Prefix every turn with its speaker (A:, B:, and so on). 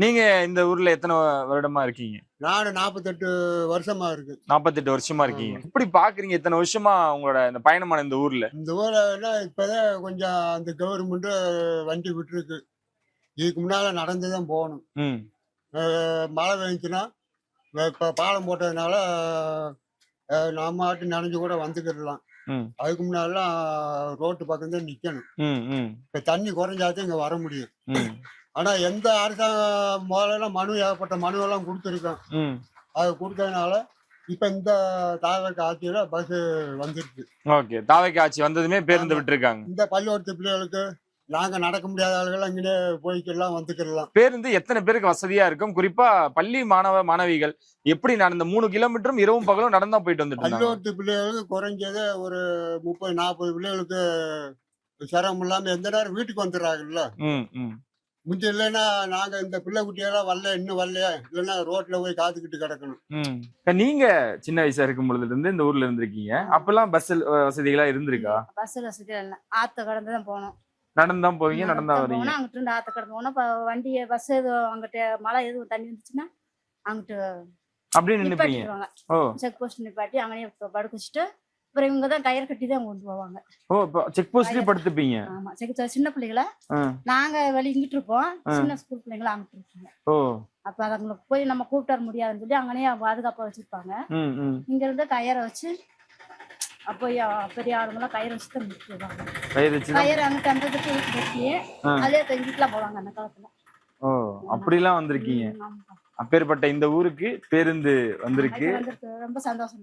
A: நீங்க இந்த ஊர்ல எத்தனை வருடமா இருக்கீங்க?
B: நானு 48 வருஷமா இருக்கு.
A: 48 வருஷமா இருக்கீங்க.
B: ஆமா.
A: எப்படி பாக்குறீங்க இத்தனை வருஷமா உங்களோட இந்த பயணமான இந்த ஊர்ல?
B: இந்த ஊர்ல இப்பதான் கொஞ்சம் அந்த கவர்மெண்ட் வண்டி விட்டுருக்கு. இதுக்கு முன்னால நடந்து தான் போகணும்.
A: ம்.
B: மழை பெஞ்சுச்சுன்னா, இப்ப பாலம் போட்டதுனால நம்ம பாட்டு நனைஞ்சு கூட வந்துக்கிடலாம்.
A: ம்.
B: அதுக்கு முன்னாடிலாம் ரோட்டு பக்கம் தான் நிக்கணும்.
A: ம். ம்.
B: இப்ப தண்ணி குறைஞ்சாதான் இங்க வர முடியும்.
A: ம்.
B: ஆனா எந்த அரசாங்கம் முதல்லலாம் ஏகப்பட்ட மனுவெல்லாம் குடுத்துருக்கோம்.
A: ம்.
B: அது குடுத்ததுனால, இப்ப இந்த தாவக ஆட்சியில பஸ் வந்துருச்சு.
A: ஓகே. தாவைக்கு ஆட்சி வந்ததுமே பேருந்து
B: ஆமா.
A: விட்டுருக்காங்க.
B: இந்த பள்ளிக்கூடத்து பிள்ளைகளுக்கு, நாங்க நடக்க முடியாத ஆளுகலாம் இங்கனே போய்க்கலாம், வந்துக்கிடலாம்.
A: பேருந்து எத்தனை பேருக்கு வசதியா இருக்கும்? குறிப்பா பள்ளி மாணவ, மாணவிகள் எப்படி நடந்த 3 கிலோமீட்டரும் இரவும் பகலும் நடந்து தான் போயிட்டு வந்துட்டு இருந்தாங்க.
B: பள்ளிக்கூடத்து பிள்ளைகளுக்கு குறைஞ்சது ஒரு 30, 40 பிள்ளைகளுக்கு சிரமம் இல்லாம எந்த நேரம் வீட்டுக்கு வந்துடுறாங்கல்ல.
A: ம். ம்.
B: முந்தி இல்லைன்னா, நாங்க இந்த பிள்ளை குட்டியெல்லாம் வரல, இன்னும் வரலையா? இல்லைன்னா ரோட்ல போய் காத்துக்கிட்டு கிடக்கணும்.
A: ம். இப்ப நீங்க சின்ன வயசா இருக்கும் பொழுதுல இருந்து இந்த ஊர்ல இருந்திருக்கீங்க. அப்பெல்லாம் பஸ் வசதிகளா இருந்திருக்கா?
C: பஸ் வசதி இல்ல. ஆத்த கடந்து தான் போகணும்.
A: நடந்து தான் போவீங்க, நடந்து தான் வரீங்க.
C: அங்கிட்டு இருந்து ஆத்த கடந்து போனோம். வண்டி பஸ் எதுவும் அங்கிட்ட மழை எதுவும் தண்ணி வந்துச்சுன்னா அங்கிட்டு
A: அப்படியே நின்னுப்பீங்க.
C: நிப்பாட்டிடுவாங்க.
A: ஓ.
C: செக் போஸ்ட் நிப்பாட்டி அங்கேயே படுக்க வச்சுட்டு அப்புறம் இவங்க தான் கயிறு கட்டி தான் கொண்டு போவாங்க.
A: ஓ, இப்ப செக் போஸ்ட்லயே படுத்துப்பீங்க.
C: ஆமா, சின்ன பிள்ளைகளை நாங்க இங்கிட்டு இருப்போம், சின்ன ஸ்கூல் பிள்ளைங்களை அங்கிட்டு இருப்பாங்க.
A: ஓ.
C: அப்ப அதுங்களுக்கு போய் நம்ம கூப்பிட்டு வர முடியாதுன்னு சொல்லி அங்கனே பாதுகாப்பா வச்சிருப்பாங்க. இங்க இருந்து கயிறை வச்சு அப்போ பெரிய ஆளுங்கெல்லாம் கயிறு வச்சு தான் நிறுத்திடுவாங்க. கயிறு அங்கிட்ட அந்த கட்டி அதே தங்கிட்டுலாம் போவாங்க அந்த காலத்துல.
A: ஓ, அப்படிலாம் வந்திருக்கீங்க. அப்பேற்பட்ட இந்த ஊருக்கு பேருந்து வந்திருக்கு.
C: ரொம்ப சந்தோஷம்.